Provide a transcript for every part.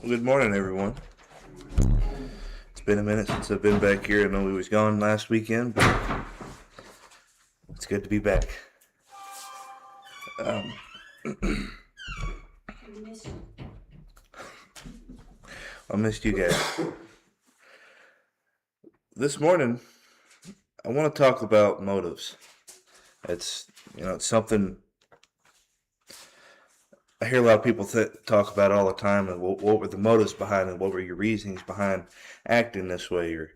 Good morning, everyone. It's been a minute since I've been back here. I know we was gone last weekend, but it's good to be back. I missed you guys. This morning, I want to talk about motives. It's something I hear a lot of people talk about all the time, and what were the motives behind it? What were your reasonings behind acting this way, or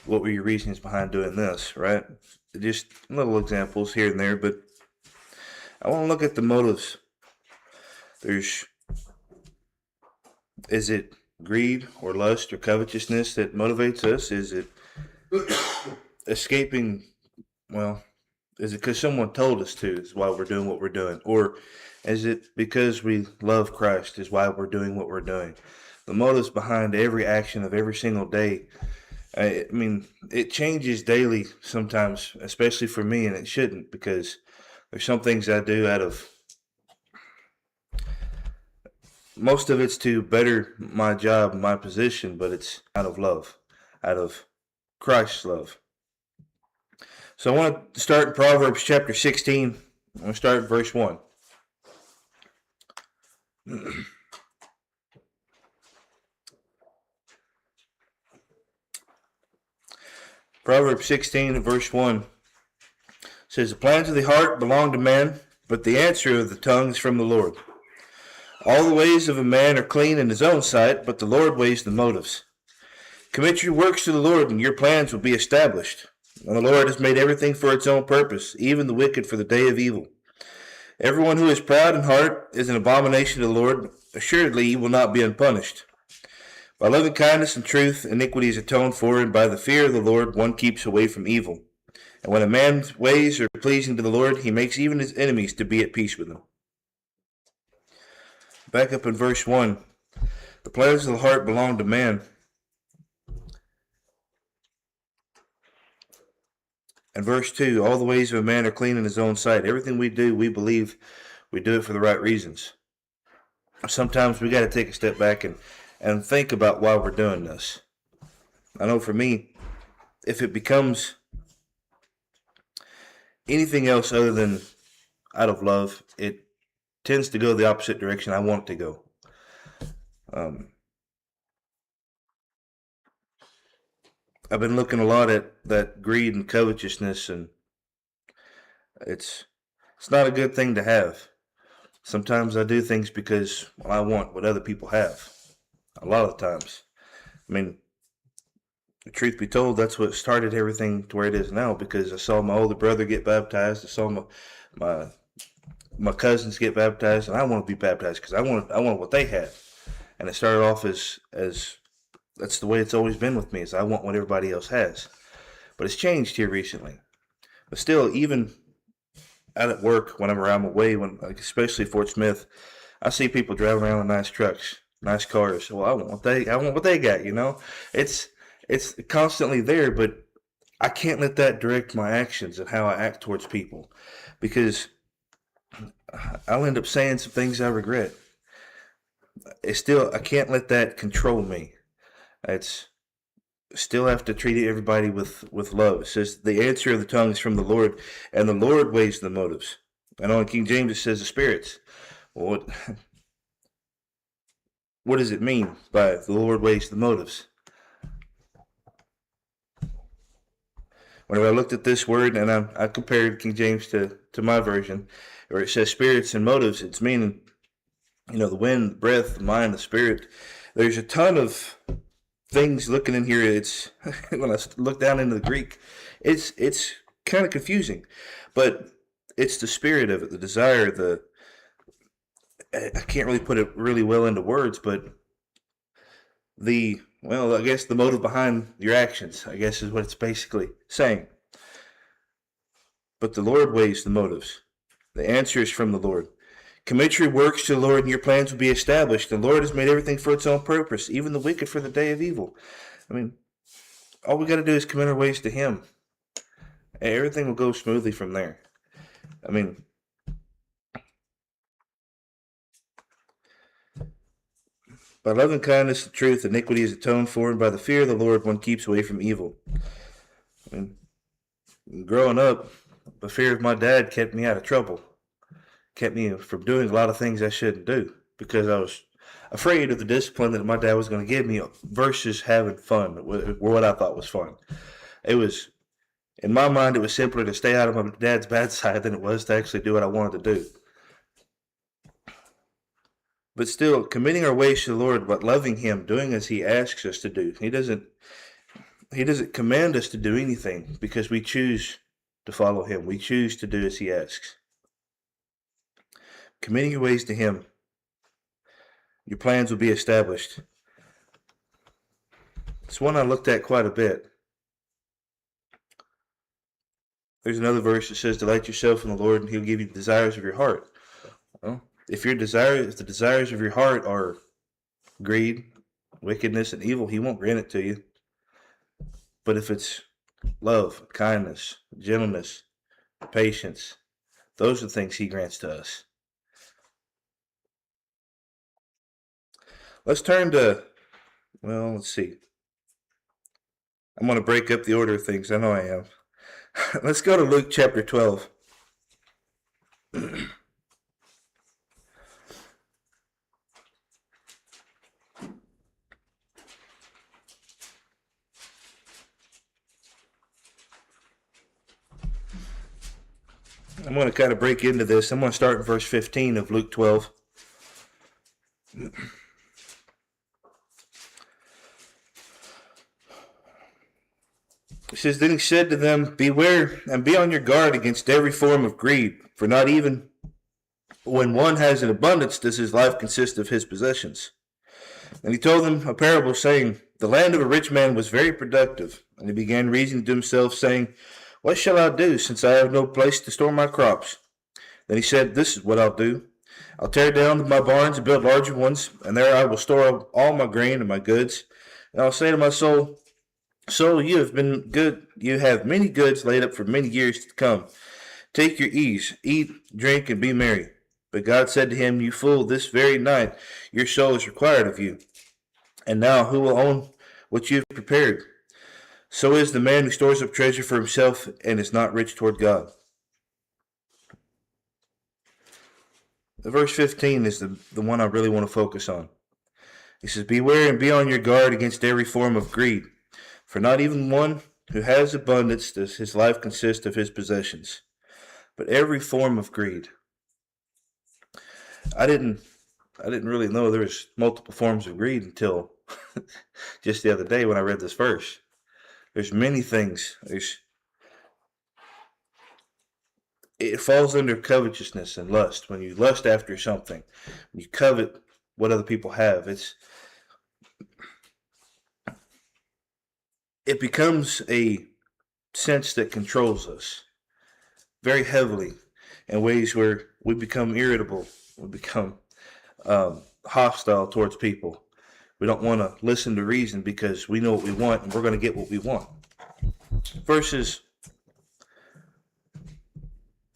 what were your reasons behind doing this? Right? Just little examples here and there, but I want to look at the motives. Is it greed or lust or covetousness that motivates us? Is it escaping? Well, is it because someone told us to? Is why we're doing what we're doing, or is it because we love Christ? Is why we're doing what we're doing? The motives behind every action of every single day. I mean, it changes daily sometimes, especially for me, and it shouldn't, because there's some things I do out of. Most of it's to better my job, my position, but it's out of love, out of Christ's love. So I want to start in Proverbs chapter 16. I'm going to start at verse 1. Proverbs 16 verse 1 says, "The plans of the heart belong to man, but the answer of the tongue is from the Lord. All the ways of a man are clean in his own sight, but the Lord weighs the motives. Commit your works to the Lord, and your plans will be established. And the Lord has made everything for its own purpose, even the wicked for the day of evil. Everyone who is proud in heart is an abomination to the Lord. Assuredly, he will not be unpunished. By loving kindness and truth, iniquity is atoned for, and by the fear of the Lord one keeps away from evil. And when a man's ways are pleasing to the Lord, he makes even his enemies to be at peace with him." Back up in verse 1. The plans of the heart belong to man. And verse 2, all the ways of a man are clean in his own sight. Everything we do, we believe we do it for the right reasons. Sometimes we got to take a step back and think about why we're doing this. I know for me, if it becomes anything else other than out of love, it tends to go the opposite direction I want it to go. I've been looking a lot at that greed and covetousness, and it's not a good thing to have. Sometimes I do things because I want what other people have. A lot of the times. I mean, the truth be told, that's what started everything to where it is now, because I saw my older brother get baptized. I saw my cousins get baptized, and I want to be baptized because I want what they had. And it started off as that's the way it's always been with me, is I want what everybody else has. But it's changed here recently. But still, even out at work, whenever I'm away, especially Fort Smith, I see people driving around in nice trucks, nice cars. Well, I want what they got. It's constantly there, but I can't let that direct my actions and how I act towards people, because I'll end up saying some things I regret. I can't let that control me. It's still have to treat everybody with love. It says the answer of the tongue is from the Lord, and the Lord weighs the motives. I know in King James it says the spirits. Well, what does it mean by the Lord weighs the motives? Whenever I looked at this word and I compared King James to my version, where it says spirits and motives, it's meaning, the wind, the breath, the mind, the spirit. There's a ton of things looking in here. It's when I look down into the Greek, it's kind of confusing, but it's the spirit of it, the desire, I can't really put it really well into words, but I guess the motive behind your actions, I guess, is what it's basically saying. But the Lord weighs the motives. The answer is from the Lord. Commit your works to the Lord, and your plans will be established. The Lord has made everything for its own purpose, even the wicked for the day of evil. I mean, all we got to do is commit our ways to Him. Everything will go smoothly from there. I mean, By loving kindness and truth, iniquity is atoned for, and by the fear of the Lord, one keeps away from evil. And growing up, the fear of my dad kept me out of trouble, kept me from doing a lot of things I shouldn't do because I was afraid of the discipline that my dad was going to give me versus having fun, what I thought was fun. It was, in my mind, it was simpler to stay out of my dad's bad side than it was to actually do what I wanted to do. But still, committing our ways to the Lord, but loving Him, doing as He asks us to do. He doesn't command us to do anything because we choose to follow Him. We choose to do as He asks. Committing your ways to Him, your plans will be established. It's one I looked at quite a bit. There's another verse that says, "Delight yourself in the Lord, and He'll give you the desires of your heart." Well, if the desires of your heart are greed, wickedness, and evil, He won't grant it to you. But if it's love, kindness, gentleness, patience, those are the things He grants to us. Let's turn to, let's see. I'm going to break up the order of things. I know I am. Let's go to Luke chapter 12. I'm going to kind of break into this. I'm going to start in verse 15 of Luke 12. It says, "Then He said to them, Beware and be on your guard against every form of greed, for not even when one has an abundance does his life consist of his possessions. And He told them a parable, saying, The land of a rich man was very productive. And he began reasoning to himself, saying, What shall I do, since I have no place to store my crops? Then he said, This is what I'll do. I'll tear down my barns and build larger ones, and there I will store up all my grain and my goods. And I'll say to my soul, Soul, you have many goods laid up for many years to come. Take your ease, eat, drink, and be merry. But God said to him, You fool, this very night your soul is required of you. And now who will own what you have prepared? So is the man who stores up treasure for himself and is not rich toward God." Verse 15 is the one I really want to focus on. He says, "Beware and be on your guard against every form of greed, for not even one who has abundance does his life consist of his possessions." But every form of greed. I didn't really know there was multiple forms of greed until just the other day when I read this verse. There's many things. It falls under covetousness and lust. When you lust after something, when you covet what other people have, it becomes a sense that controls us very heavily in ways where we become irritable. We become hostile towards people. We don't want to listen to reason because we know what we want and we're going to get what we want. Versus,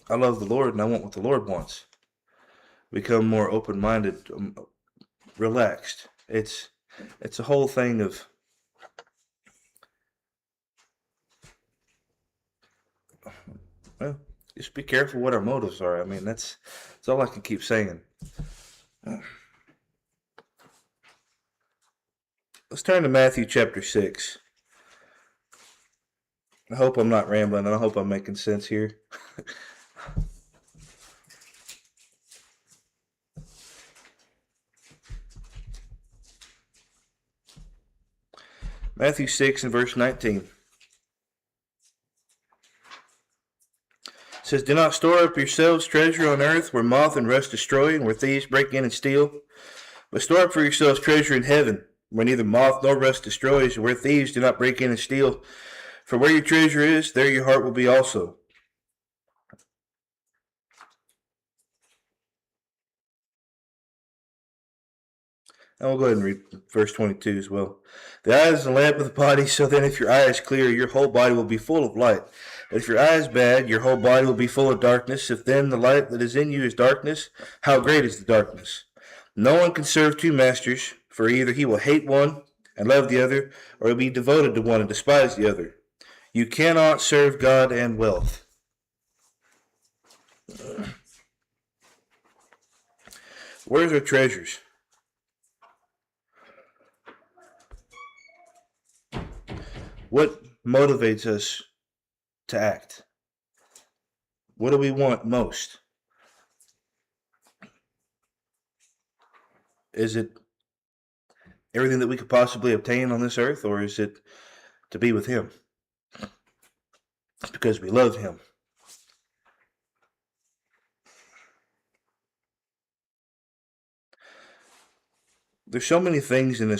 I love the Lord and I want what the Lord wants. Become more open-minded, relaxed. It's a whole thing of just be careful what our motives are. I mean, that's all I can keep saying. Let's turn to Matthew chapter 6. I hope I'm not rambling. I hope I'm making sense here. Matthew 6 and verse 19. It says, "Do not store up yourselves treasure on earth, where moth and rust destroy, and where thieves break in and steal. But store up for yourselves treasure in heaven, where neither moth nor rust destroys, and where thieves do not break in and steal. For where your treasure is, there your heart will be also." And we'll go ahead and read verse 22 as well. "The eye is the lamp of the body, so then if your eye is clear, your whole body will be full of light. But if your eye is bad, your whole body will be full of darkness. If then the light that is in you is darkness, how great is the darkness? No one can serve two masters, For either he will hate one and love the other, or he'll be devoted to one and despise the other. You cannot serve God and wealth. Where's our treasures? What motivates us to act? What do we want most? Is it everything that we could possibly obtain on this earth, or is it to be with Him? It's because we love Him. There's so many things in this